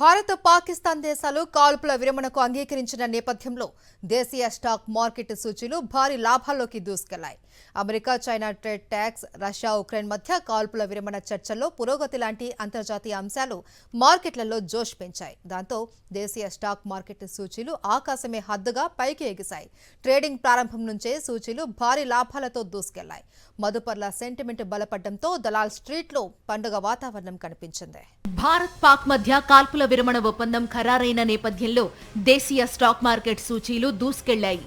భారత్ పాకిస్తాన్ దేశాలు కాల్పుల విరమణకు అంగీకరించిన నేపథ్యంలో దేశీయ స్టాక్ మార్కెట్ సూచీలు భారీ లాభాల్లోకి దూసుకెళ్లాయి. America China trade tax, Russia Ukraine మధ్య కాల్పుల విరమణ చర్చల్లో పురోగతి లాంటి అంతర్జాతీయ అంశాలు మార్కెట్లలో జోష్ పెంచాయి. దాంతో దేశీయ స్టాక్ మార్కెట్ సూచీలు ఆకాశమే హద్దుగా పైకి ఎగిశాయి. ట్రేడింగ్ ప్రారంభం నుంచే సూచీలు భారీ లాభాలతో దూసుకెళ్లాయి. మదుపర్ల సెంటిమెంట్ బలపడడంతో దలాల్ స్ట్రీట్లో పండుగ వాతావరణం కనిపించింది. భారత్ పాక్ మధ్య కాల్పుల విరమణ ఒప్పందం ఖరారైన నేపథ్యంలో దేశీయ స్టాక్ మార్కెట్ సూచీలు దూసుకెళ్లాయి.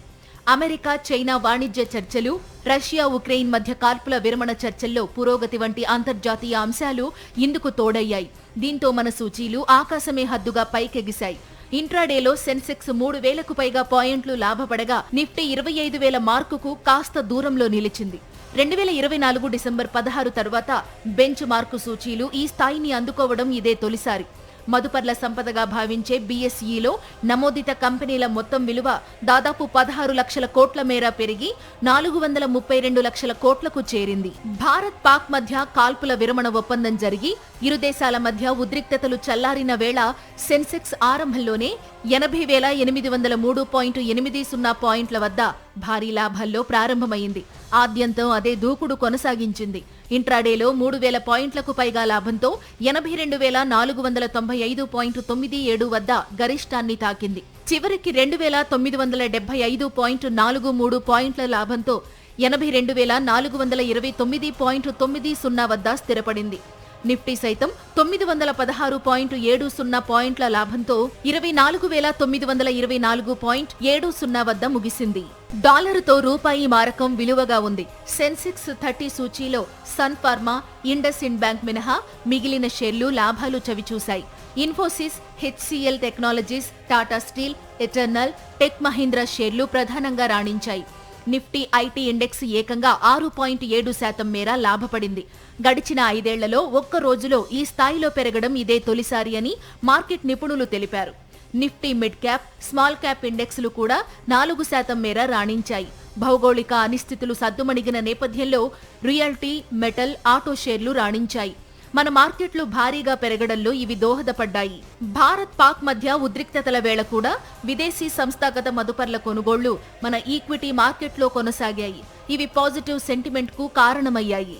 అమెరికా చైనా వాణిజ్య చర్చలు, రష్యా ఉక్రెయిన్ మధ్య కాల్పుల విరమణ చర్చల్లో పురోగతి వంటి అంతర్జాతీయ అంశాలు ఇందుకు తోడయ్యాయి. దీంతో మన సూచీలు ఆకాశమే హద్దుగా పైకెగిశాయి. ఇంట్రాడేలో సెన్సెక్స్ 3,000కు పైగా పాయింట్లు లాభపడగా నిఫ్టీ 25,000 మార్కుకు కాస్త దూరంలో నిలిచింది. 2024 డిసెంబర్ 16 తర్వాత బెంచ్ మార్కు సూచీలు ఈ స్థాయిని అందుకోవడం ఇదే తొలిసారి. మదుపర్ల సంపదగా భావించే బీఎస్ఈలో నమోదిత కంపెనీల మొత్తం విలువ దాదాపు 16 లక్షల కోట్ల మేర పెరిగి 432 లక్షల కోట్లకు చేరింది. భారత్ పాక్ మధ్య కాల్పుల విరమణ ఒప్పందం జరిగి ఇరు దేశాల మధ్య ఉద్రిక్తతలు చల్లారిన వేళ సెన్సెక్స్ ఆరంభంలోనే 80,803.80 పాయింట్ల వద్ద భారీ లాభాల్లో ప్రారంభమైంది. ఆద్యంతం అదే దూకుడు కొనసాగించింది. ఇంట్రాడేలో 3,000 పాయింట్లకు పైగా లాభంతో 82,495.97 వద్ద గరిష్టాన్ని తాకింది. చివరికి 2,975.43 పాయింట్ల లాభంతో 82,429.90 వద్ద స్థిరపడింది. నిఫ్టీ సైతం 916.70 పాయింట్ల లాభంతో 24,924.70 వద్ద ముగిసింది. డాలరుతో రూపాయి మారకం విలువగా ఉంది. సెన్సెక్స్ 30 సూచీలో Sun Pharma, IndusInd bank మినహా మిగిలిన షేర్లు లాభాలు చవిచూశాయి. Infosys, HCL technologies, Tata steel, Eternal, tech Mahindra షేర్లు ప్రధానంగా రాణించాయి. నిఫ్టీ ఐటీ ఇండెక్స్ ఏకంగా 6.7% మేర లాభపడింది. గడిచిన 5 ఏళ్లలో ఒక్క రోజులో ఈ స్థాయిలో పెరగడం ఇదే తొలిసారి అని మార్కెట్ నిపుణులు తెలిపారు. Nifty mid cap, small cap ఇండెక్స్లు కూడా 4% మేర రాణించాయి. భౌగోళిక అనిశ్చితులు సద్దుమణిగిన నేపథ్యంలో రియల్టీ, మెటల్, ఆటో షేర్లు రాణించాయి. మన మార్కెట్లు భారీగా పెరగడంలో ఇవి దోహదపడ్డాయి. భారత్ పాక్ మధ్య ఉద్రిక్తతల వేళ కూడా విదేశీ సంస్థాగత మదుపర్ల కొనుగోళ్లు మన ఈక్విటీ మార్కెట్లో కొనసాగాయి. ఇవి పాజిటివ్ సెంటిమెంట్కు కారణమయ్యాయి.